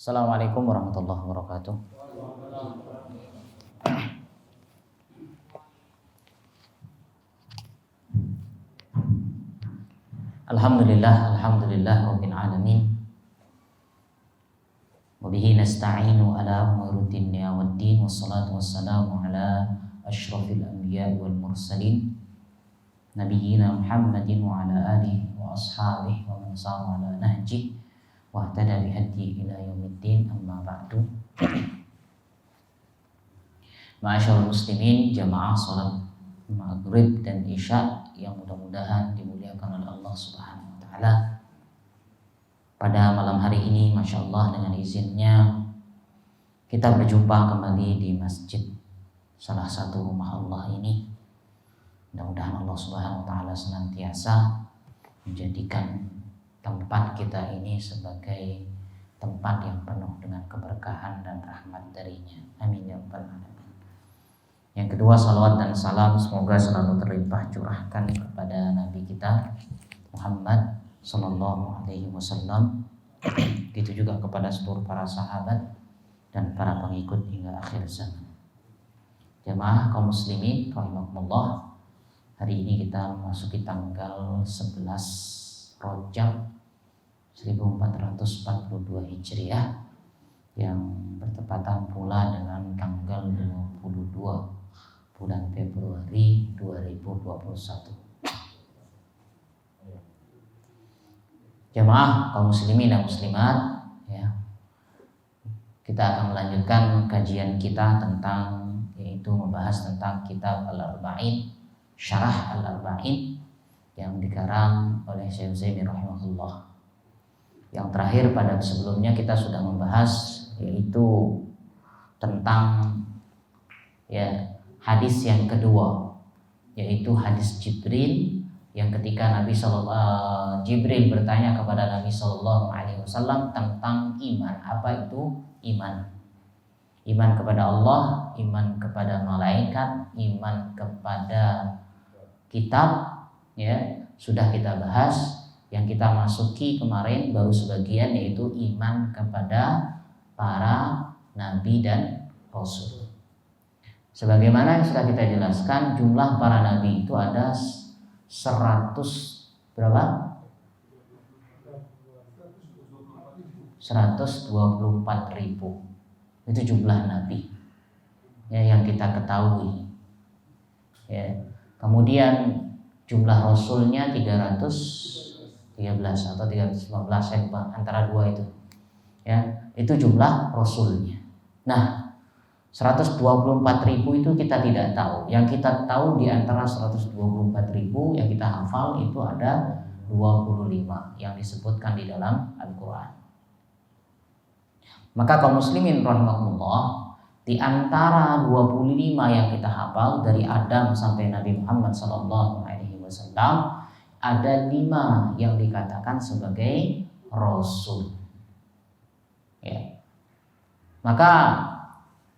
Assalamualaikum warahmatullahi wabarakatuh. Alhamdulillah rabbil alamin. Wa bihi nasta'inu ala umuri dunya waddin, wassalatu wassalamu ala asyrafil anbiya'i wal mursalin nabiyyina Muhammadin wa ala alihi wa ashabihi wa man sara ala nahjihi wa ihtada bihadyi ila yaumiddin, amma ba'du. Ma'asyiral muslimin, jamaah salat maghrib dan isya yang mudah-mudahan dimuliakan oleh Allah Subhanahu wa taala. Pada malam hari ini, Masya Allah, dengan izinnya kita berjumpa kembali di masjid salah satu rumah Allah ini. Mudah-mudahan Allah Subhanahu wa taala senantiasa menjadikan tempat kita ini sebagai tempat yang penuh dengan keberkahan dan rahmat darinya. Amin ya rabbal alamin. Yang kedua, salawat dan salam semoga selalu terlimpah curahkan kepada Nabi kita Muhammad sallallahu alaihi wasallam. Gitu juga kepada seluruh para sahabat dan para pengikut hingga akhir zaman. Jamaah kaum muslimin rahimakumullah, hari ini kita memasuki tanggal 11 Rajab 1442 Hijriah yang bertepatan pula dengan tanggal 22 bulan Februari 2021. Jamaah kaum muslimin dan muslimat, ya, kita akan melanjutkan kajian kita tentang, yaitu membahas tentang kitab Al-Arba'in, Syarah Al-Arba'in yang dikarang oleh Syekh Utsaimin rahimahullah. Yang terakhir pada sebelumnya kita sudah membahas yaitu tentang hadis yang kedua, yaitu hadis Jibril yang ketika Jibril bertanya kepada Nabi Sallallahu Alaihi Wasallam tentang iman. Apa itu iman? Iman kepada Allah, iman kepada malaikat, iman kepada kitab, ya, sudah kita bahas. Yang kita masuki kemarin baru sebagian, yaitu iman kepada para nabi dan rasul. Sebagaimana yang sudah kita jelaskan, jumlah para nabi itu ada 100 berapa? 124.000. Itu jumlah nabi, ya, yang kita ketahui. Ya. Kemudian jumlah rasulnya 313 atau 315, antara dua itu. Ya, itu jumlah rasulnya. Nah, 124.000 itu kita tidak tahu. Yang kita tahu di antara 124.000 yang kita hafal itu ada 25 yang disebutkan di dalam Al-Quran. Maka kaum muslimin rahimahumullah, di antara 25 yang kita hafal dari Adam sampai Nabi Muhammad sallallahu alaihi wasallam, ada 5 yang dikatakan sebagai rasul. Ya. Maka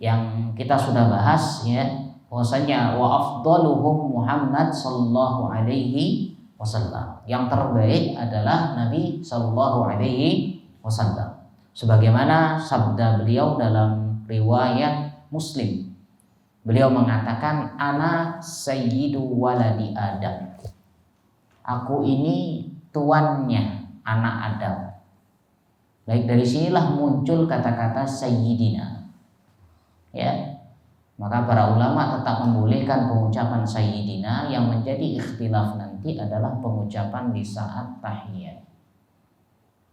yang kita sudah bahas, ya, bahwasanya wa afdaluhum Muhammad sallallahu alaihi wasallam. Yang terbaik adalah Nabi sallallahu alaihi wasallam. Sebagaimana sabda beliau dalam riwayat Muslim. Beliau mengatakan, ana sayyidu waladi Adam. Aku ini tuannya anak Adam. Baik, dari sinilah muncul kata-kata sayyidina. Ya. Maka para ulama tetap membolehkan pengucapan sayyidina. Yang menjadi ikhtilaf nanti adalah pengucapan di saat tahiyat.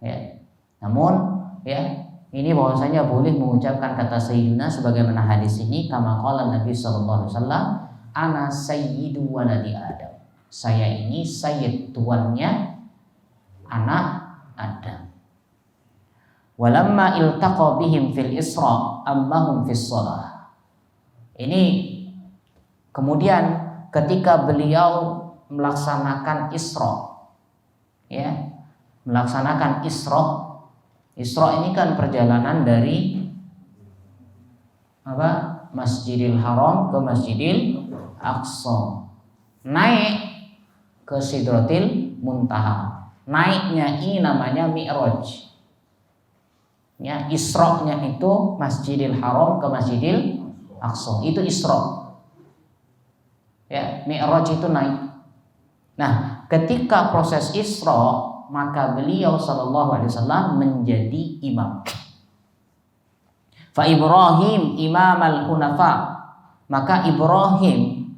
Ya. Namun, ya, ini bahwasanya boleh mengucapkan kata sayyidina sebagaimana hadis ini, kama qala Nabi sallallahu alaihi wasallam, ana sayyidu waladi Adam. Saya ini sayyid, tuannya anak Adam. Walamma iltaqa bihim fil Isra ammahum fis shalah. Ini kemudian ketika beliau melaksanakan Isra, ya, melaksanakan Isra. Isra ini kan perjalanan dari Masjidil Haram ke Masjidil Aqsa, naik ke Sidratil Muntaha. Naiknya ini namanya Mi'raj. Ya, Isra-nya itu Masjidil Haram ke Masjidil Aqsa. Itu Isra. Ya, Mi'raj itu naik. Nah, ketika proses Isra, maka beliau sallallahu alaihi wasallam menjadi imam. Fa Ibrahim imamal hunafa. Maka Ibrahim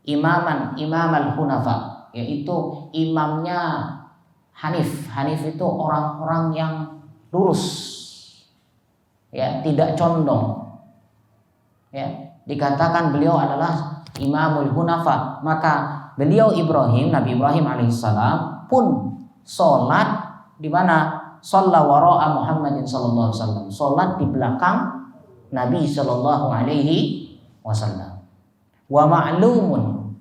imamal hunafa, yaitu imamnya Hanif. Hanif itu orang-orang yang lurus. Ya, tidak condong. Ya, dikatakan beliau adalah imamul hunafa. Maka beliau Ibrahim, Nabi Ibrahim alaihissalam pun sholat di mana? Shalla wara'a Muhammadin sallallahu alaihi wasallam. Sholat di belakang Nabi sallallahu alaihi wasallam. Wa ma'lumun,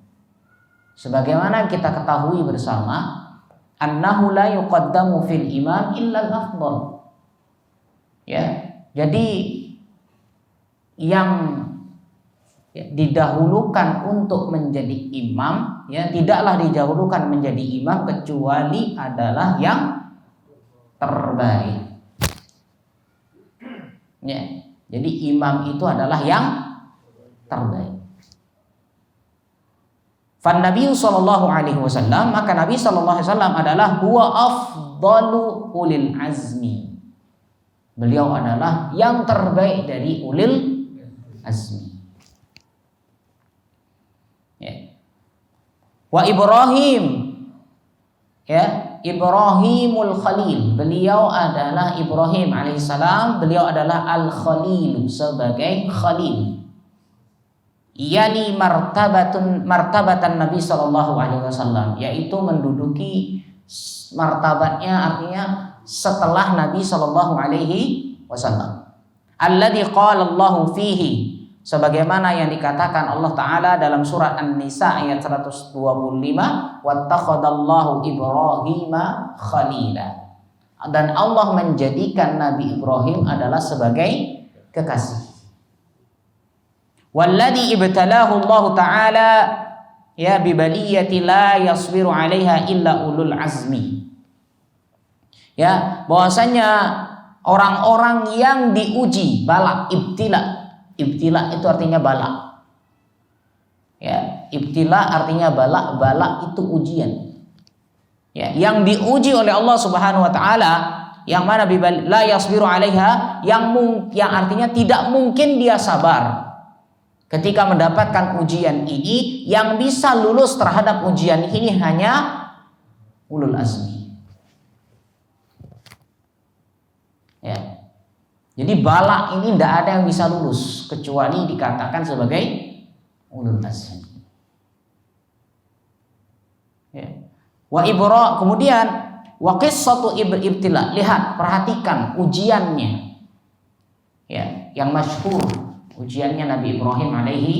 sebagaimana kita ketahui bersama, annahu la yuqaddamu fil imam illa al-afdal. Ya, jadi yang didahulukan untuk menjadi imam, ya, tidaklah didahulukan menjadi imam kecuali adalah yang terbaik. Ya, jadi imam itu adalah yang terbaik. Fan Nabi sallallahu alaihi wasallam, maka Nabi sallallahu alaihi wasallam adalah huwa afdalu ulil azmi. Beliau adalah yang terbaik dari ulil azmi. Ya. Wa Ibrahim, ya, Ibrahimul Khalil. Beliau adalah Ibrahim alaihissalam. Beliau adalah al-Khalil, sebagai Khalil. Yani martabatan Nabi sallallahu alaihi wasallam, yaitu menduduki martabatnya, artinya setelah Nabi sallallahu alaihi wasallam. Alladzi qala Allahu fihi, sebagaimana yang dikatakan Allah Ta'ala dalam surat An-Nisa ayat 125, wattakhadallahu Ibrahima khalila, dan Allah menjadikan Nabi Ibrahim adalah sebagai kekasih. Walladzi ibtalahu Allah Ta'ala ya bibaliyati la yasbiru 'alaiha illa ulul azmi. Ya, bahwasanya orang-orang yang diuji, bala, ibtila. Ibtila itu artinya bala. Ya, ibtila artinya bala, bala itu ujian. Ya, yang diuji oleh Allah Subhanahu wa taala, yang mana la yasbiru 'alaiha, yang artinya tidak mungkin dia sabar ketika mendapatkan ujian ini. Yang bisa lulus terhadap ujian ini hanya ulul azmi. Ya. Jadi bala ini tidak ada yang bisa lulus kecuali dikatakan sebagai ulul azmi. Ya. Kemudian wa qissatu ibtila, lihat, perhatikan ujiannya. Ya, yang masyhur ujiannya Nabi Ibrahim alaihi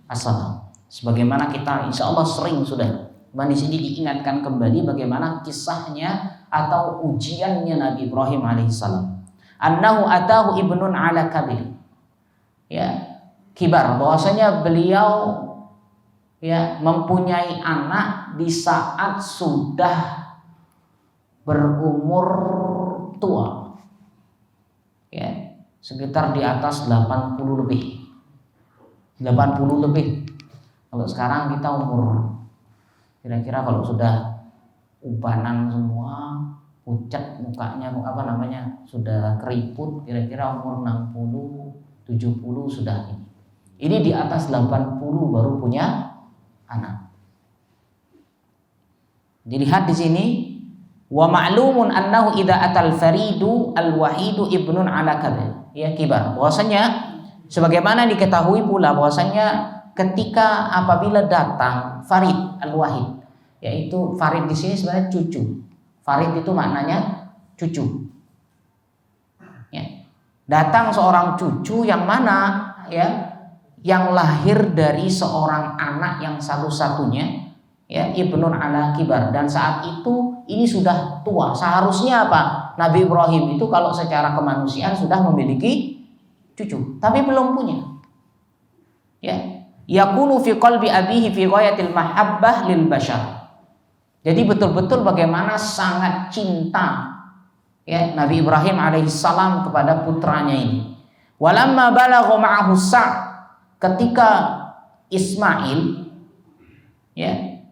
assalam. Sebagaimana kita insya Allah sering sudah di sini diingatkan kembali bagaimana kisahnya atau ujiannya Nabi Ibrahim alaihi salam. Annahu atahu ibnun ala kabir, ya, kibar, bahwasanya beliau, ya, mempunyai anak di saat sudah berumur tua, ya, sekitar di atas 80 lebih. 80 lebih. Kalau sekarang kita umur, kira-kira kalau sudah ubanan semua, pucat mukanya, sudah keriput, kira-kira umur 60, 70 sudah ini. Ini di atas 80 baru punya anak. Dilihat di sini, wa ma'lumun annahu idza atal faridu al-wahidu ibnun ala kabir, ya, kibar. Bahwasanya sebagaimana diketahui pula bahwasanya ketika apabila datang farid al-wahid, yaitu farid di sini sebenarnya cucu. Farid itu maknanya cucu. Ya. Datang seorang cucu yang mana, ya, yang lahir dari seorang anak yang satu-satunya, ya, ibnun ala kibar, dan saat itu ini sudah tua. Seharusnya apa? Nabi Ibrahim itu kalau secara kemanusiaan sudah memiliki cucu, tapi belum punya. Ya, yakunu fi qalbi abihi fi ghayatil mahabbah lil bashar. Jadi betul-betul bagaimana sangat cinta, ya Nabi Ibrahim alaihissalam kepada putranya ini. Walamma balagha ma'ahu sa', ketika Ismail, ya,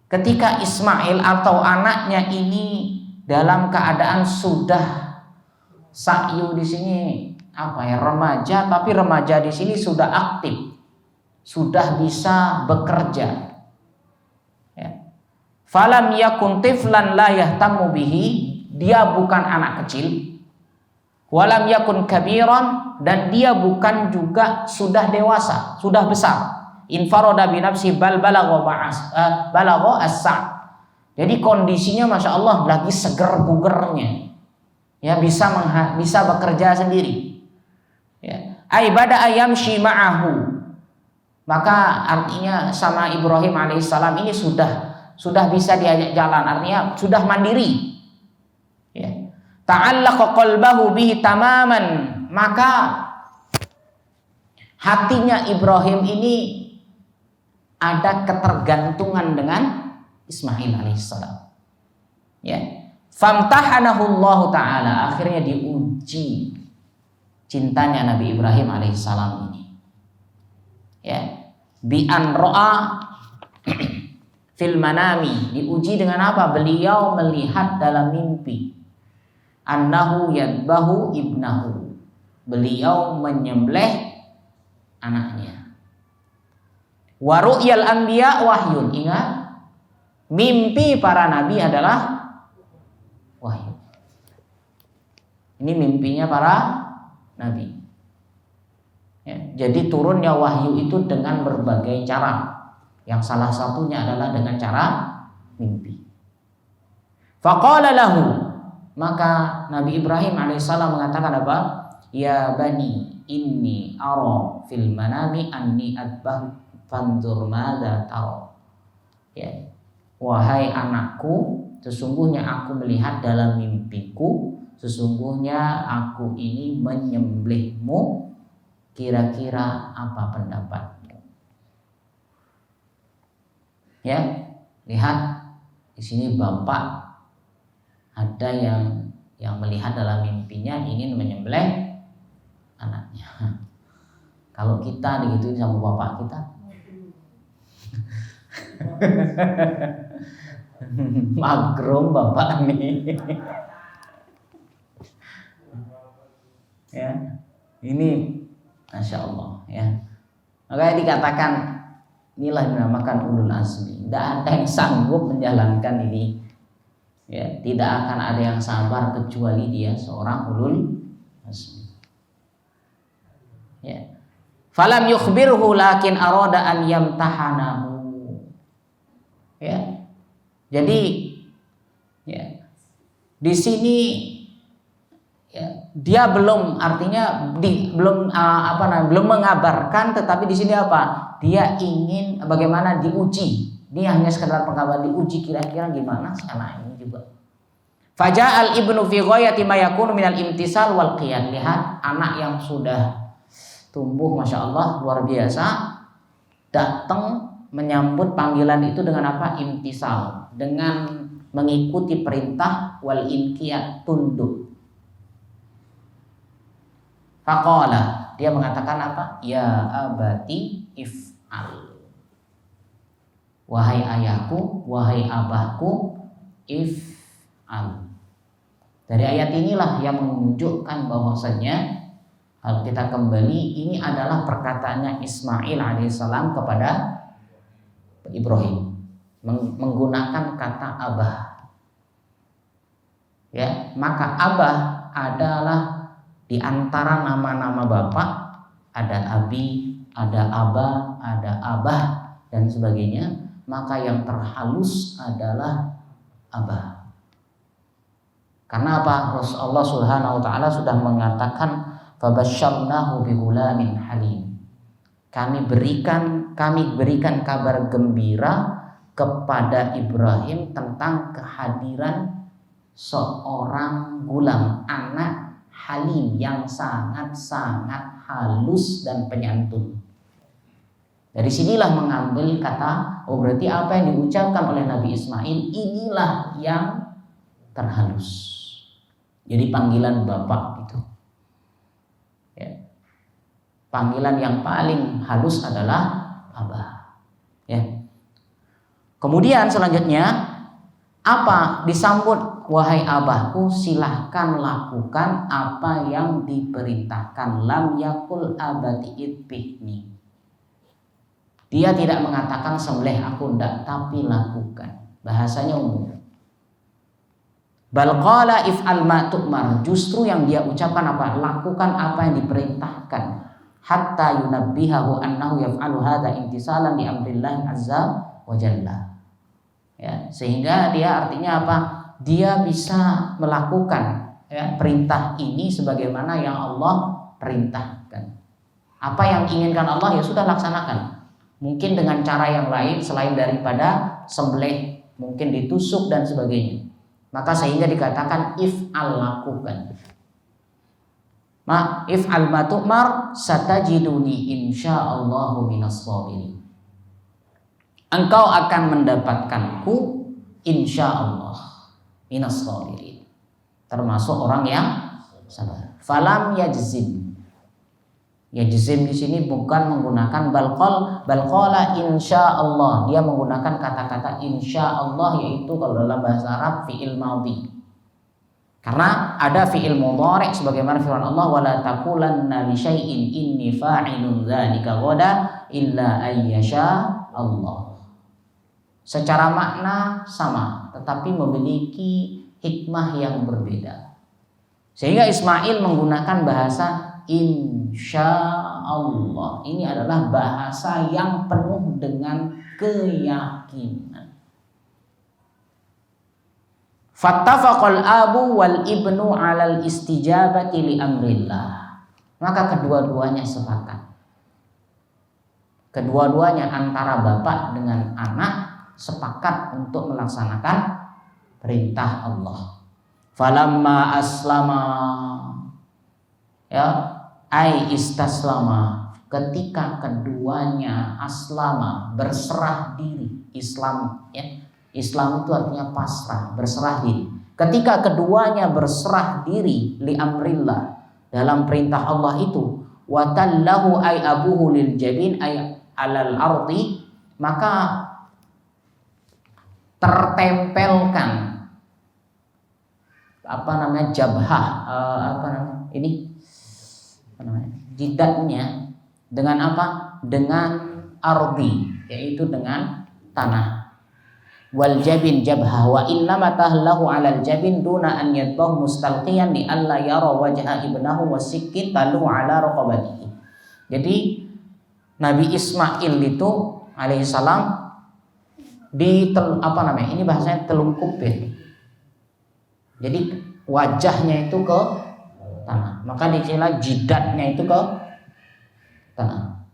ketika Ismail atau anaknya ini dalam keadaan sudah sa'yu di sini apa ya, remaja, tapi remaja di sini sudah aktif, sudah bisa bekerja. Ya. Falam yakun tiflan la yahtamu bihi, dia bukan anak kecil. Walam yakun kabiran, dan dia bukan juga sudah dewasa, sudah besar. Infaroda binafsi bal balagha as-sa'. Jadi kondisinya masya Allah lagi seger bugernya, ya, bisa bekerja sendiri. Ya. Ai bada ayamshi ma'ahu, maka artinya sama Ibrahim alaihissalam ini sudah bisa diajak jalan, artinya sudah mandiri. Ya. Ta'allaqa qalbahu bihi tamaman, maka hatinya Ibrahim ini ada ketergantungan dengan Ismail alaihissalam. Ya. Famtahanahu Allah Ta'ala, akhirnya diuji cintanya Nabi Ibrahim alaihissalam ini. Ya. Bi an ra'a fil manami, diuji dengan apa? Beliau melihat dalam mimpi. Annahu yadbahu ibnahu, beliau menyembelih anaknya. Wa ru'yal anbiya wahyun, ingat, mimpi para nabi adalah wahyu. Ini mimpinya para nabi. Ya, jadi turunnya wahyu itu dengan berbagai cara. Yang salah satunya adalah dengan cara mimpi. Faqala lahu, maka Nabi Ibrahim alaihissalam mengatakan apa? Ya bani, inni ara fil manami anni adbah fanzur madza tara. Ya. Wahai anakku, sesungguhnya aku melihat dalam mimpiku, sesungguhnya aku ini menyembelihmu, kira-kira apa pendapatmu? Ya, lihat di sini bapak ada yang melihat dalam mimpinya ingin menyembelih anaknya. Kalau kita digituin sama bapak kita, magrum bapak nih. Ya, ini masya Allah ya. Makanya dikatakan inilah dinamakan ulul azmi. Tidak ada yang sanggup menjalankan ini. Ya, tidak akan ada yang sabar kecuali dia seorang ulul azmi. Ya. Falam yukhbirhu lakin arada an yamtahanahu. Ya. Jadi ya, di sini ya, dia belum, artinya belum mengabarkan, tetapi di sini apa? Dia ingin bagaimana diuji. Dia hanya sekedar pengabaran, diuji kira-kira gimana sih anak ini juga. Faja'al ibnu fi ghayati ma yakunu minal imtisal wal qiyam. Lihat anak yang sudah tumbuh masya Allah luar biasa, datang menyambut panggilan itu dengan apa? Imtisal, dengan mengikuti perintah, wal inqiyad, tunduk. Faqala, dia mengatakan apa? Ya abati if'al. Wahai ayahku, wahai abahku, if'al. Dari ayat inilah yang menunjukkan bahwasanya kalau kita kembali, ini adalah perkataannya Ismail alaihissalam kepada Ibrahim, menggunakan kata abah. Ya, maka abah adalah di antara nama-nama bapak, ada abi, ada abah, ada abah dan sebagainya. Maka yang terhalus adalah abah. Karena apa? Rasulullah Subhanahu wa taala sudah mengatakan fabasyarnahu bigulamin halim. Kami berikan kabar gembira kepada Ibrahim tentang kehadiran seorang gulam, anak halim yang sangat-sangat halus dan penyantun. Dari sinilah mengambil kata, oh berarti apa yang diucapkan oleh Nabi Ismail inilah yang terhalus. Jadi panggilan bapak itu, ya. Panggilan yang paling halus adalah abah, ya. Kemudian selanjutnya apa? Disambut, wahai abahku, silahkan lakukan apa yang diperintahkan. Lam yakul abati itbihni. Dia tidak mengatakan sembelih aku, ndak, tapi lakukan. Bahasanya umum. Bal qala if'al ma tu'mar. Justru yang dia ucapkan apa? Lakukan apa yang diperintahkan. Hatta yunabbihahu annahu yaf'alu hadza imtisalan li amrillah azza wa jalla. Ya, sehingga dia artinya apa? Dia bisa melakukan, ya, perintah ini sebagaimana yang Allah perintahkan. Apa yang inginkan Allah ya sudah laksanakan. Mungkin dengan cara yang lain selain daripada sembelih, mungkin ditusuk dan sebagainya. Maka sehingga dikatakan if'al, lakukan. If'al ma tu'mar satajiduni insyaallahu minas shabirin. Engkau akan mendapatkanku insyaallah minas shabirin. Termasuk orang yang sabar. Falam yajzim. Yajzim di sini bukan menggunakan balqala insyaallah. Dia menggunakan kata-kata insyaallah, yaitu kalau dalam bahasa Arab fi'il madhi. Karena ada fi'il mudhari' sebagaimana firman Allah, wala taqulanna li syai'in inni fa'ilun dzalika ghadan illa ayyasha Allah. Secara makna sama, tetapi memiliki hikmah yang berbeda. Sehingga Ismail menggunakan bahasa insyaallah. Ini adalah bahasa yang penuh dengan keyakinan. Fattafaqal abu wal ibnu 'alal istijabati li amrillah. Maka kedua-duanya sepakat. Kedua-duanya antara bapak dengan anak sepakat untuk melaksanakan perintah Allah. Falamma aslama, ya, ai istaslama, ketika keduanya aslama, berserah diri. Islam, ya, Islam itu artinya pasrah, berserah diri. Ketika keduanya berserah diri li amrillah, dalam perintah Allah itu, watallahu ay abuhu lil jabin ay alal ardi, maka tertempelkan jabhah, jidatnya dengan apa? Dengan ardi, yaitu dengan tanah. Wal jabin jabhah wa inna matahlahu 'alal jabin duna an yadbahu mustalqiyan li alla yara wajha ibnahu wasikkin talu 'ala raqabatihi. Jadi Nabi Ismail itu alaihissalam ini bahasanya telungkup, ya. Jadi wajahnya itu ke tanah, maka dicela jidatnya itu ke tanah.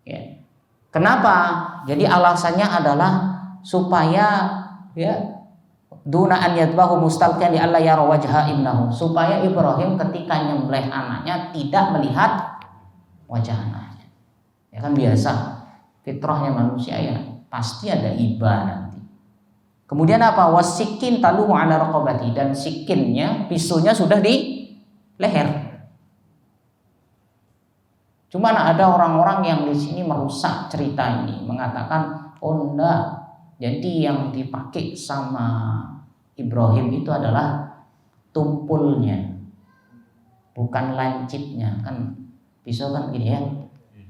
Ya. Kenapa? Jadi alasannya adalah supaya, ya, duna an yadbahu mustalqiyan li alla yara wajha ibnahu, supaya Ibrahim ketika nyembelih anaknya tidak melihat wajah anaknya. Ya kan biasa fitrahnya manusia, ya, pasti ada iba nanti. Kemudian apa? Wasikin taluhu 'ala raqabati, dan sikinnya, pisaunya sudah di leher. Cuman ada orang-orang yang di sini merusak cerita ini, mengatakan oh enggak, jadi yang dipakai sama Ibrahim itu adalah tumpulnya, bukan lancipnya. Kan pisau kan gini, ya.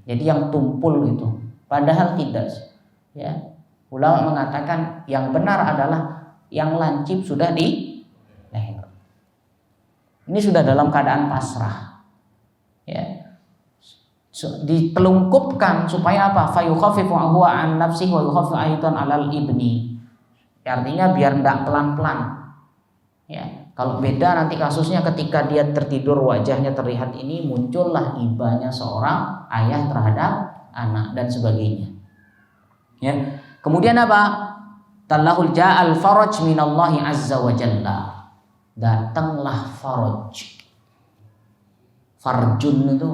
Jadi yang tumpul itu, padahal tidak, ya. Ulama mengatakan yang benar adalah yang lancip sudah di leher. Ini sudah dalam keadaan pasrah, ya. Ditelungkupkan supaya apa? Fayukhaffifu huwa an nafsihi wa yukhaffifu aidan 'alal ibni. Artinya biar tidak pelan-pelan, ya. Kalau beda nanti kasusnya ketika dia tertidur wajahnya terlihat ini, muncullah ibanya seorang ayah terhadap anak dan sebagainya, ya. Kemudian apa? Tallahul ja'al faraj minallahi azza wa jalla. Datanglah faraj. Farjun itu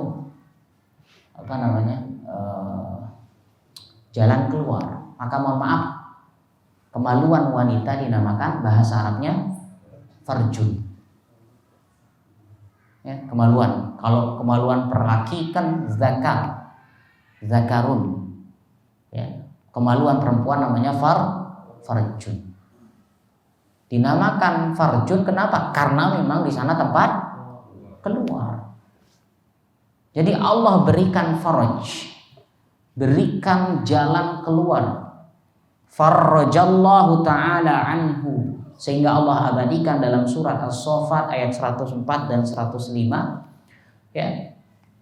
jalan keluar. Maka mohon maaf, kemaluan wanita dinamakan bahasa Arabnya farjun. Ya, kemaluan. Kalau kemaluan perlaki kan zakar, zakarun. Ya, kemaluan perempuan namanya farjun. Dinamakan farjun kenapa? Karena memang di sana tempat keluar. Jadi Allah berikan farj, berikan jalan keluar. Farrajallahu ta'ala anhu, sehingga Allah abadikan dalam surat As-Saffat ayat 104 dan 105, ya.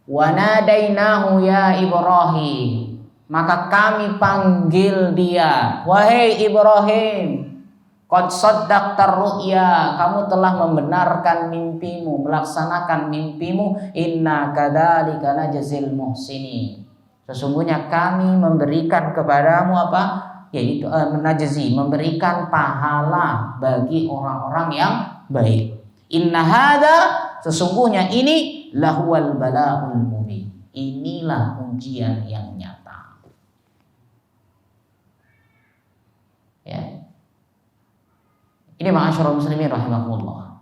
Wa nadainahu ya Ibrahim, maka kami panggil dia, wahai Ibrahim, qad saddaqtar ru'ya, kamu telah membenarkan mimpimu, melaksanakan mimpimu. Inna kadzalika najzil muhsinin, sesungguhnya kami memberikan kepadamu apa? Yaitu menajzi, memberikan pahala bagi orang-orang yang baik. Inna hadza, sesungguhnya ini lahuwal balaul mubin, inilah ujian yang nyata. Ya. Ini ma'asyiral muslimin rahimakumullah.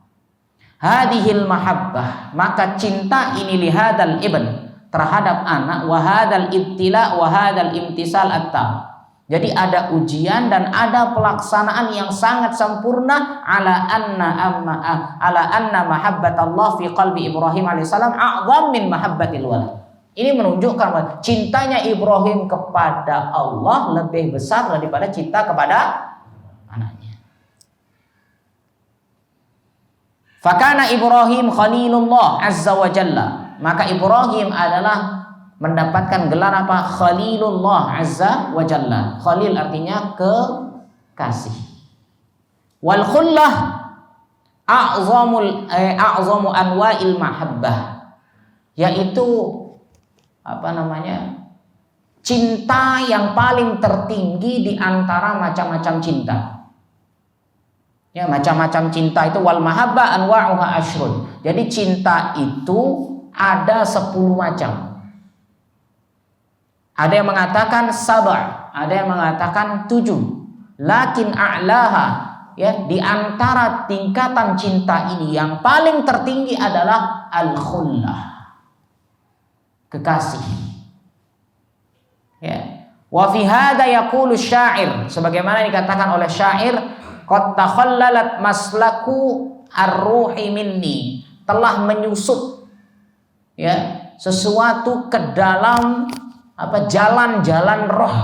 Hadhil mahabbah, maka cinta ini lihadal ibn, terhadap anak, wa hadzal ibtila wa hadzal imtisal at-tam. Jadi ada ujian dan ada pelaksanaan yang sangat sempurna ala anna mahabbatallah fi qalbi Ibrahim alaihissalam a'zam min mahabbatil walad. Ini menunjukkan bahwa cintanya Ibrahim kepada Allah lebih besar daripada cinta kepada anaknya. Fakana Ibrahim khalilullah azza wa jalla, maka Ibrahim adalah mendapatkan gelar apa? Khalilullah azza wa jalla. Khalil artinya kekasih. Wal khullah a'zamu anwa'il mahabbah, yaitu apa namanya? Cinta yang paling tertinggi di antara macam-macam cinta. Ya, macam-macam cinta itu wal mahabbah anwa'uha ashrun. Jadi cinta itu ada 10 macam. Ada yang mengatakan sab'a, ada yang mengatakan 7. Lakin a'laha, ya, di antara tingkatan cinta ini yang paling tertinggi adalah al-khullah, kekasih. Ya. Wa fi hadza yaqulu syair, sebagaimana dikatakan oleh syair, qad takhallalat maslaku ar-ruhi minni, telah menyusup, ya, sesuatu ke dalam apa? Jalan-jalan roh,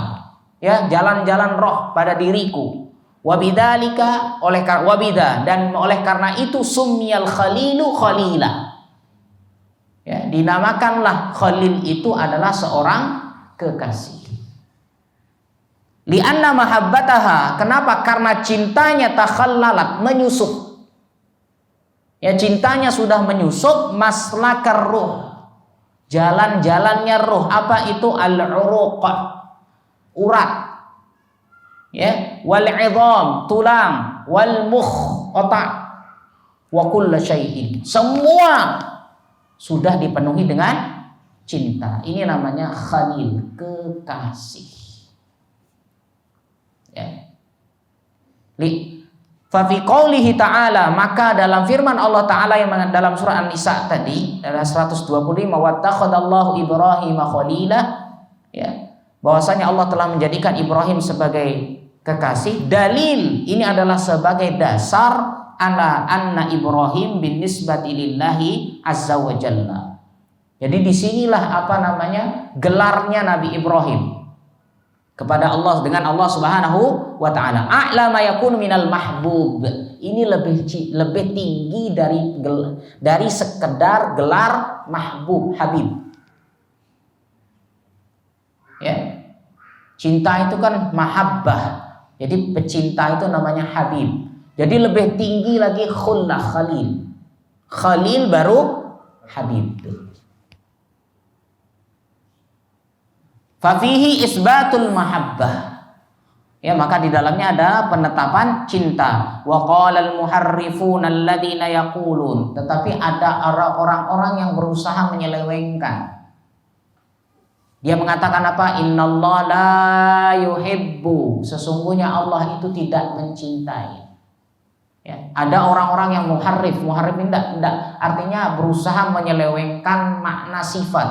ya, jalan-jalan roh pada diriku. Wabidzalika, dan oleh karena itu sumiyal khalilu khalila, ya, dinamakanlah khalil itu adalah seorang kekasih. Lianna mahabbataha, kenapa? Karena cintanya takhallalat, menyusup, ya, cintanya sudah menyusup maslakar ruh, jalan-jalannya ruh. Apa itu? Al-uruq, urat, ya, wal 'idham, tulang, wal mukh, otak, wa kullu syai'in, semua sudah dipenuhi dengan cinta. Ini namanya khalil, kekasih. Ya. Fa fi qoulihi ta'ala, maka dalam firman Allah Ta'ala yang dalam surah An-Nisa tadi, dalam 125, wattakhadallahu Ibrahima khalila, ya, bahwasanya Allah telah menjadikan Ibrahim sebagai kekasih. Dalil ini adalah sebagai dasar anna Ibrahim bin nisbati lillahi azza wa jalla. Jadi disinilah apa namanya gelarnya Nabi Ibrahim kepada Allah dengan Allah Subhanahu wa taala. A'la ma yakunu minal mahbub. Ini lebih tinggi dari sekedar gelar mahbub, habib. Ya. Cinta itu kan mahabbah. Jadi pecinta itu namanya habib. Jadi lebih tinggi lagi khullah, khalil. Khalil baru habib. Fafihi isbatul mahabbah, ya, maka di dalamnya ada penetapan cinta. Wa qalal muharrifun alladziina yaqulun, tetapi ada orang-orang yang berusaha menyelewengkan. Dia mengatakan apa? Innallaha la yuhibbu, sesungguhnya Allah itu tidak mencintai. Ya, ada orang-orang yang muharrif tidak artinya berusaha menyelewengkan makna sifat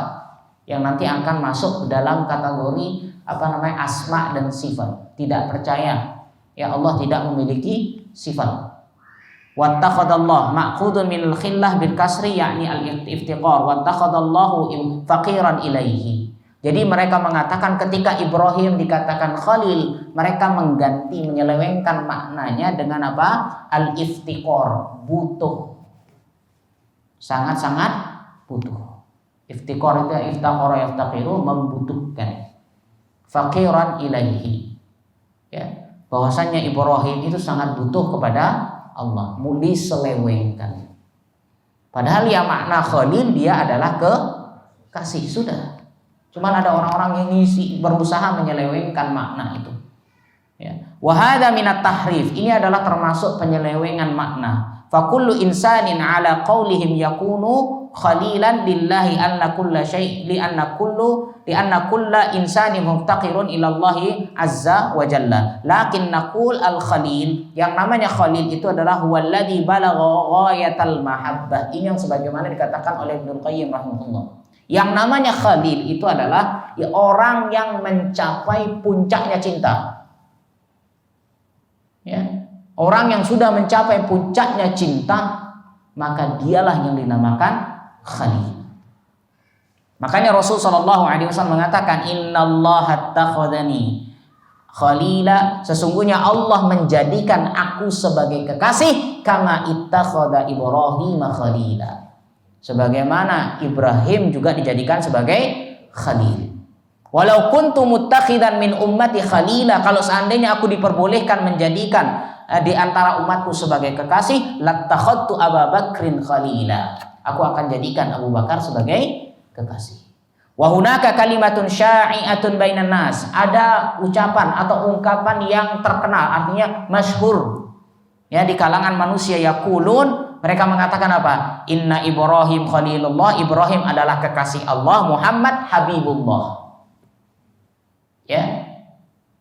yang nanti akan masuk dalam kategori asma dan sifat. Tidak percaya ya Allah tidak memiliki sifat. Wattakhadallah ma'khudun minal khillah bil kasri yakni al-iftiqar wattakhadallahu faqiran ilaihi. Jadi mereka mengatakan ketika Ibrahim dikatakan Khalil, mereka mengganti menyelewengkan maknanya dengan apa? Al-iftiqar, butuh. Sangat-sangat butuh. Iftiqar itu iftaqara yaftaqiru, membutuhkan. Faqiran ilaihi. Ya, bahwasanya Ibrahim itu sangat butuh kepada Allah, diselewengkan. Padahal ya makna Khalil dia adalah kekasih, sudah. Cuman ada orang-orang yang berusaha menyelewengkan makna itu. Ya. Wa hadza minat tahrif. Ini adalah termasuk penyelewengan makna. Fa kullu insanin ala qaulihim yakunu khalilan lillahi anna kulla syai' li anna kulla insani muftaqirun ila Allah azza wa jalla. Lakin naqul al khalil, yang namanya khalil itu adalah huwallazi balagha ghayatal mahabbah. Ini yang sebagaimana dikatakan oleh Ibnu Qayyim rahimahullah. Yang namanya khalil itu adalah orang yang mencapai puncaknya cinta. Ya. Orang yang sudah mencapai puncaknya cinta, maka dialah yang dinamakan khalil. Makanya Rasul sallallahu alaihi wasallam mengatakan innallaha attakhadhani khalila, sesungguhnya Allah menjadikan aku sebagai kekasih kama ittakhadha Ibrahim khalila. Sebagaimana Ibrahim juga dijadikan sebagai khalil. Walau kuntu muttakhidan min ummati khalila, kalau seandainya aku diperbolehkan menjadikan di antara umatku sebagai kekasih, lattakhadtu Abu Bakrin khalila. Aku akan jadikan Abu Bakar sebagai kekasih. Wa hunaka kalimatun sya'i'atun bainan nas. Ada ucapan atau ungkapan yang terkenal, artinya masyhur. Ya, di kalangan manusia yaqulun, mereka mengatakan apa? Inna Ibrahim khalilullah, Ibrahim adalah kekasih Allah, Muhammad habibullah. Ya.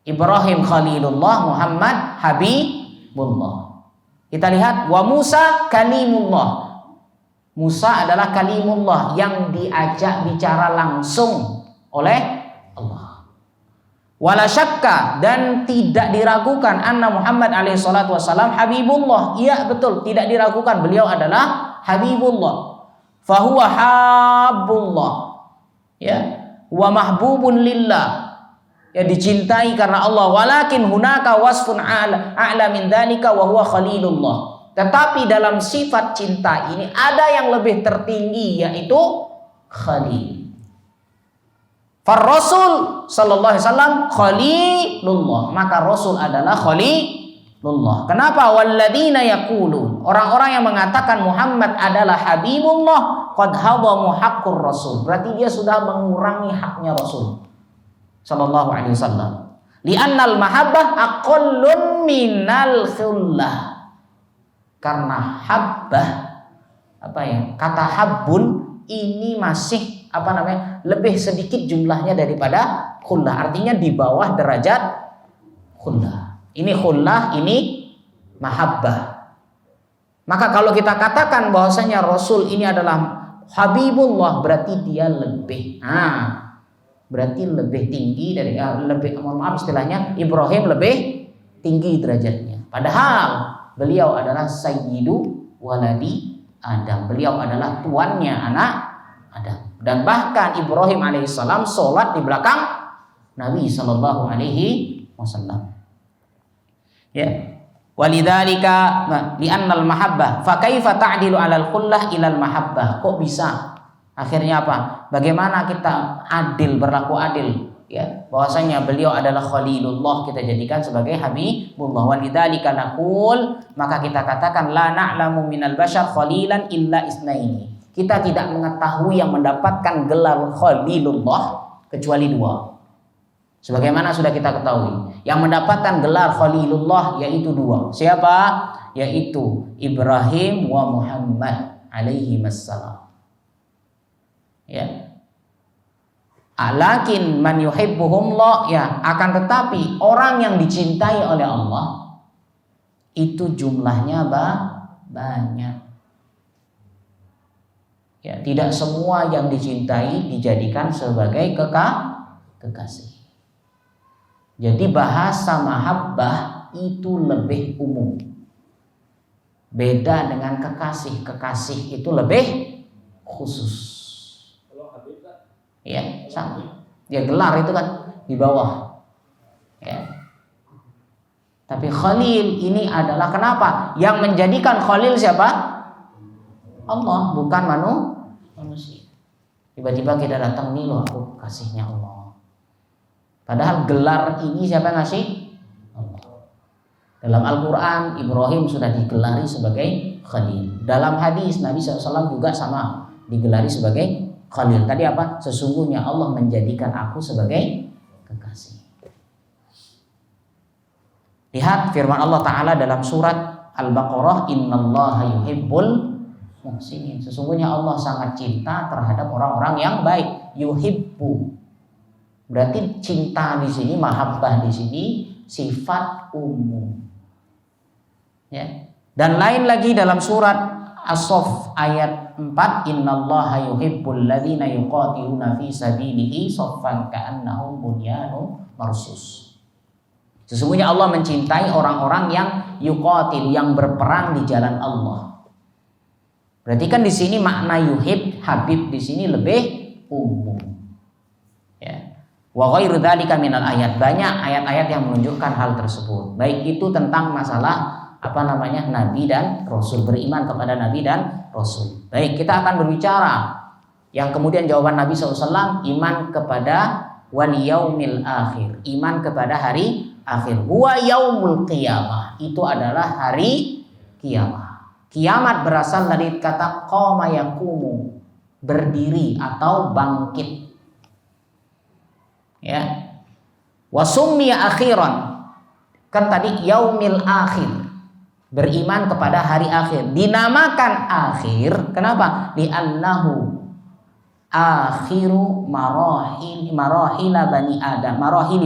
Ibrahim khalilullah, Muhammad habibullah. Kita lihat wa Musa kalimullah. Musa adalah kalimullah yang diajak bicara langsung oleh Allah. Wala syakka, dan tidak diragukan anna Muhammad alaihi salatu wasalam habibullah. Iya betul, tidak diragukan beliau adalah habibullah. Fahuwa habbullah. Ya, wa mahbubun lillah. Ya, dicintai karena Allah. Walakin hunaka wasfun a'la min dzalika wa huwa khalilullah. Tetapi dalam sifat cinta ini ada yang lebih tertinggi, yaitu khalil. Far Rasul sallallahu alaihi wasallam khalilullah, maka Rasul adalah khalilullah. Kenapa? Walladzina yaqulun, orang-orang yang mengatakan Muhammad adalah habibullah qad hadamu haqqur Rasul, berarti dia sudah mengurangi haknya Rasul sallallahu alaihi wasallam. Li'annal mahabbah aqallun minal khullah. Karena habbah, kata habbun ini masih lebih sedikit jumlahnya daripada khullah, artinya di bawah derajat khullah. Ini khullah, ini mahabbah. Maka kalau kita katakan bahwasanya Rasul ini adalah habibullah, berarti dia lebih berarti lebih tinggi dari istilahnya Ibrahim lebih tinggi derajatnya. Padahal beliau adalah sayyidu waladi Adam. Beliau adalah tuannya anak Adam. Dan bahkan Ibrahim alaihissalam sholat di belakang Nabi sallallahu alaihi wasallam. Ya. Walidzalika li'annal mahabbah fa kaifa ta'dilu 'alal khullah ilal mahabbah. Kok bisa? Akhirnya apa? Bagaimana kita berlaku adil? Ya, bahwasanya beliau adalah khalilullah, kita jadikan sebagai habibullah. Walidzalika naqul, maka kita katakan la na'lamu minal bashar khalilan illa isnaini. Kita tidak mengetahui yang mendapatkan gelar khalilullah kecuali dua. Sebagaimana sudah kita ketahui, yang mendapatkan gelar khalilullah yaitu dua. Siapa? Yaitu Ibrahim wa Muhammad alaihi wassalam. Ya. Alakin man yuhibbuhumullah, ya, akan tetapi orang yang dicintai oleh Allah itu jumlahnya banyak. Ya, tidak semua yang dicintai dijadikan sebagai kekasih. Jadi bahasa mahabbah itu lebih umum. Beda dengan kekasih. Kekasih itu lebih khusus. Ya, sama. Ya, gelar itu kan di bawah. Ya. Tapi Khalil ini adalah kenapa? Yang menjadikan Khalil siapa? Allah, bukan manusia. Tiba-tiba kita datang, nih loh aku kasihnya Allah. Padahal gelar ini siapa yang ngasih? Allah. Dalam Al-Quran Ibrahim sudah digelari sebagai Khalil. Dalam hadis Nabi SAW juga sama, digelari sebagai Khalil. Tadi apa? Sesungguhnya Allah menjadikan aku sebagai kekasih. Lihat firman Allah Ta'ala dalam surat Al-Baqarah, Innallaha yuhibbul muhsinin. Sesungguhnya Allah sangat cinta terhadap orang-orang yang baik. Yuhibbu. Berarti cinta di sini, mahabbah di sini sifat umum. Ya. Dan lain lagi dalam surat As-Saff ayat 4, Innallaha yuhibbul ladzina yuqatiluna fi sabilihi shaffan ka'annahum bunyanun marsus. Sesungguhnya Allah mencintai orang-orang yang yuqatil, yang berperang di jalan Allah. Berarti kan di sini makna yuhib, habib di sini lebih umum. Ya. Wa ghairu dzalika minal ayat. Banyak ayat-ayat yang menunjukkan hal tersebut. Baik itu tentang masalah nabi dan rasul, beriman kepada nabi dan rasul. Baik, kita akan berbicara yang kemudian jawaban Nabi SAW, iman kepada wal yaumil akhir, iman kepada hari akhir. Huwa yaumul qiyamah, itu adalah hari kiamat. Kiamat berasal dari kata qama yaqumu, berdiri atau bangkit. Ya. Wa summiya akhiran. Kan tadi yaumil akhir, beriman kepada hari akhir. Dinamakan akhir, kenapa? Li'annahu akhiru marahili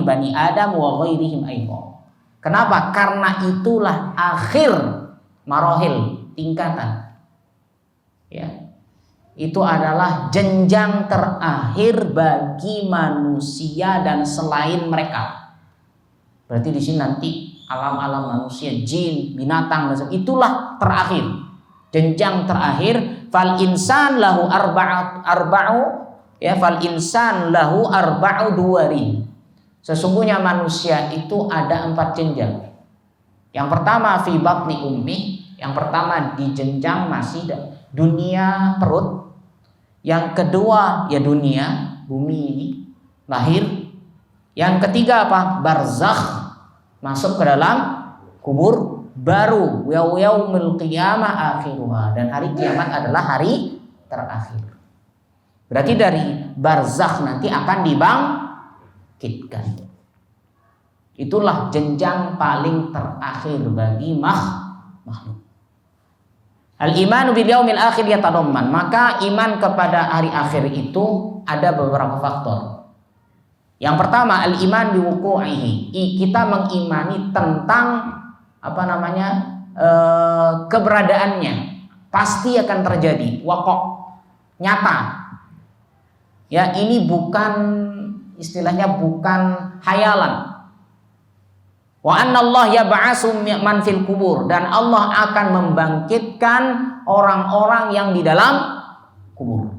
bani Adam wa ghairihim aidan. Kenapa? Karena itulah akhir marahil, tingkatan. Ya. Itu adalah jenjang terakhir bagi manusia dan selain mereka. Berarti di sini nanti alam-alam manusia, jin, binatang, itulah terakhir. Jenjang terakhir, fal insan lahu arba'u duwari. Sesungguhnya manusia itu ada 4 jenjang. Yang pertama fi batni ummi, yang pertama di jenjang masih dunia perut. Yang kedua ya dunia bumi ini, lahir. Yang ketiga apa? Barzakh, masuk ke dalam kubur. Baru yaumul qiyamah akhiruha, dan hari kiamat adalah hari terakhir. Berarti dari barzakh nanti akan dibangkitkan. Itulah jenjang paling terakhir bagi makhluk. Al-imanu bil yaumil akhir yatadamman, maka iman kepada hari akhir itu ada beberapa faktor. Yang pertama al-iman biwuqu'ihi, kita mengimani tentang keberadaannya, pasti akan terjadi, waqo', nyata. Ya, ini bukan istilahnya bukan hayalan. Wa anna Allah yab'atsu man fil kubur, dan Allah akan membangkitkan orang-orang yang di dalam kubur.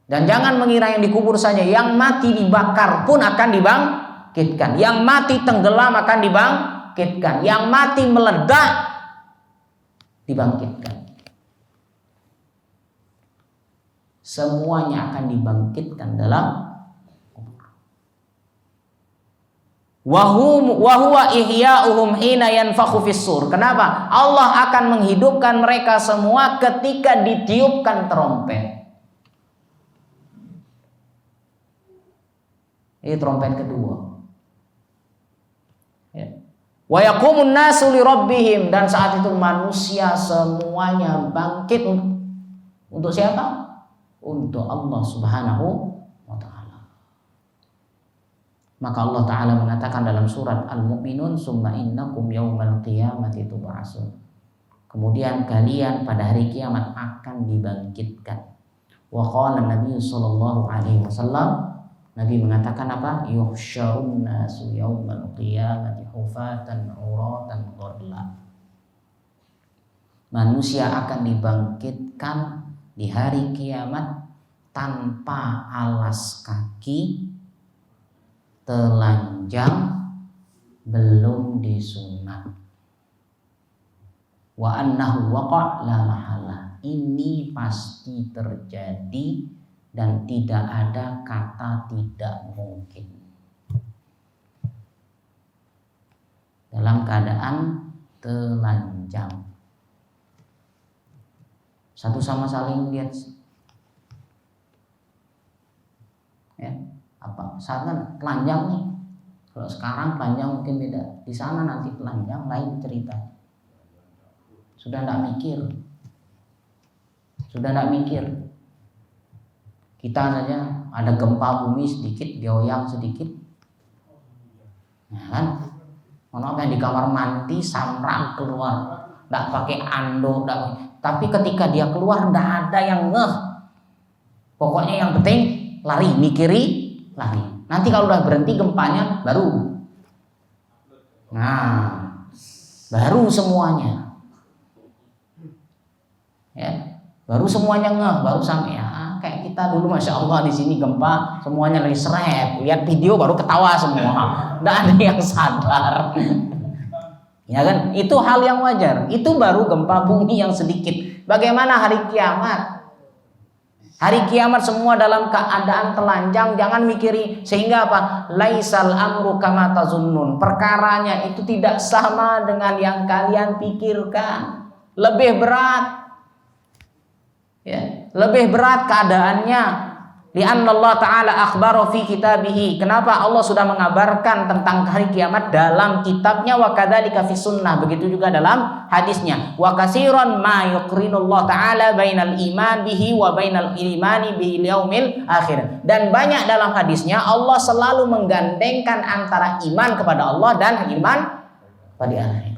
Dan jangan mengira yang dikubur saja, yang mati dibakar pun akan dibangkitkan, yang mati tenggelam akan dibangkitkan, yang mati meledak dibangkitkan. Semuanya akan dibangkitkan dalam wa huwa ihya'uhum hina yanfakhu fis-sur. Kenapa? Allah akan menghidupkan mereka semua ketika ditiupkan trompet. Ini trompet kedua. Ya. Wa yaqumun nasu li rabbihim, dan saat itu manusia semuanya bangkit untuk siapa? Untuk Allah Subhanahu wa ta'ala. Maka Allah Ta'ala mengatakan dalam surat Al-Mu'minun, summa innakum yaumal qiyamati tub'atsun. Kemudian kalian pada hari kiamat akan dibangkitkan. Wa qala Nabi sallallahu alaihi wasallam, Nabi mengatakan apa? Yuhsyarun nasu yaumal qiyamati hufatan uratan ghurla. Manusia akan dibangkitkan di hari kiamat tanpa alas kaki, telanjang, belum disunat. Wa annahu waqa' la mahala. Ini pasti terjadi dan tidak ada kata tidak mungkin. Dalam keadaan telanjang, satu sama saling lihat. Ya, apa? Sana telanjang nih. Kalau sekarang telanjang mungkin beda. Di sana nanti telanjang lain cerita. Sudah tidak mikir. Kita saja ada gempa bumi sedikit, goyang sedikit, ya kan? Mana yang di kamar mandi samrak keluar, tidak pakai anduk, tapi ketika dia keluar tidak ada yang ngeh. Pokoknya yang penting lari, mikiri, lari. Nanti kalau udah berhenti gempanya baru, baru semuanya, ya, baru semuanya ngeh, baru sampai ya. Kayak kita dulu, masya Allah, di sini gempa semuanya lagi seret, lihat video baru ketawa semua, tidak ada yang sadar. Ya kan, itu hal yang wajar. Itu baru gempa bumi yang sedikit. Bagaimana hari kiamat? Hari kiamat semua dalam keadaan telanjang, jangan mikiri. Sehingga apa? Laisal amru kama tazunnun. Perkaranya itu tidak sama dengan yang kalian pikirkan. Lebih berat. Ya, lebih berat keadaannya. Li'anna Allah Ta'ala akhbara fi kitabihi. Kenapa Allah sudah mengabarkan tentang hari kiamat dalam kitabnya, wa kadzalika fi sunnah, begitu juga dalam hadisnya. Wa katsiran ma yuqrinullah Ta'ala bainal iman bihi wa bainal imani bil yaumil akhir. Dan banyak dalam hadisnya Allah selalu menggandengkan antara iman kepada Allah dan iman pada akhir.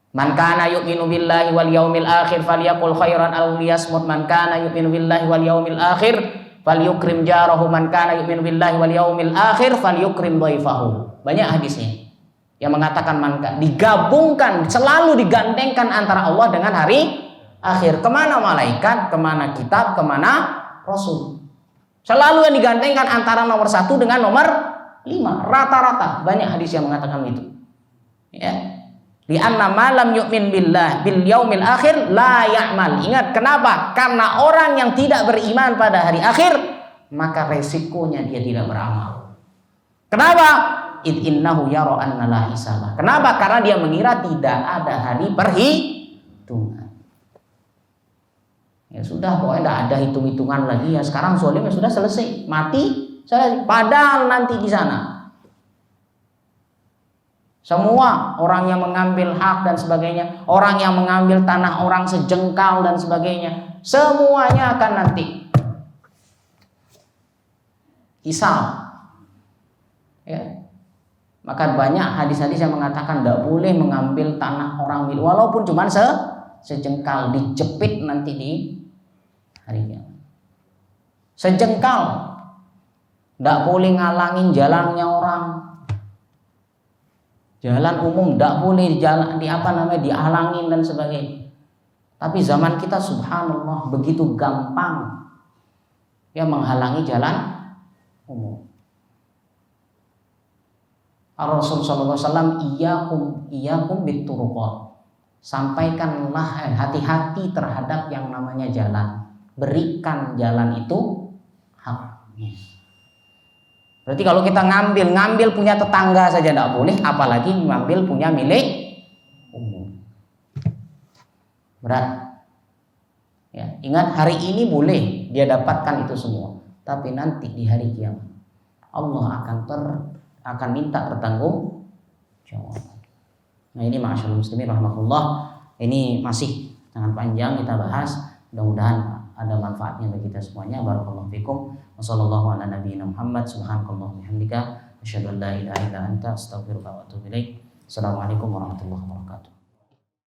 Man kana yu'minu billahi wal yaumil akhir falyaqul khairan aw liyasmut. Man kana yu'minu billahi wal yaumil akhir falyukrim jarahu. Man kana yu'minu billahi wal yaumil akhir falyukrim dhaifahu. Banyak hadisnya yang mengatakan digabungkan, selalu digandengkan antara Allah dengan hari akhir. Kemana malaikat, kemana kitab, kemana rasul. Selalu yang digandengkan antara nomor 1 dengan nomor 5. Rata-rata banyak hadis yang mengatakan itu. Ya. Li'anna ma lam yu'min billah bil yaumil akhir la ya'mal. Ingat, kenapa? Karena orang yang tidak beriman pada hari akhir, maka resikonya dia tidak beramal. Kenapa? Innahu yara anna la hisabah. Kenapa? Karena dia mengira tidak ada hari perhitungan. Ya sudah, pokoknya tidak ada hitung-hitungan lagi ya. Sekarang zalim ya sudah selesai, mati selesai. Padahal nanti di sana semua orang yang mengambil hak dan sebagainya, orang yang mengambil tanah orang sejengkal dan sebagainya, semuanya akan nanti hisab. Ya. Maka banyak hadis-hadis yang mengatakan tidak boleh mengambil tanah orang milik, walaupun cuma sejengkal, dijepit nanti di hari kiamat. Sejengkal, tidak boleh ngalangin jalannya orang. Jalan umum tidak boleh dihalangin dan sebagainya. Tapi zaman kita subhanallah begitu gampang ya menghalangi jalan umum. Rasul sallallahu alaihi wasallam iyyakum bituruqat. Sampaikanlah hati-hati terhadap yang namanya jalan. Berikan jalan itu haknya. Berarti kalau kita ngambil punya tetangga saja tidak boleh, apalagi ngambil punya milik umum. Berat. Ya, ingat, hari ini boleh dia dapatkan itu semua, tapi nanti di hari kiamat Allah akan minta bertanggung jawab. Nah, ini ma'asyiral muslimin rahimakumullah, ini masih sangat panjang kita bahas. Mudah-mudahan ada manfaatnya bagi kita semuanya. Barakallahu fikum. Wassallallahu ala nabiyina Muhammad. Subhanakallahumma wa bihamdika Asyhadu an la ilaha illa anta astaghfiruka wa atubu ilaik. Assalamualaikum warahmatullahi wabarakatuh.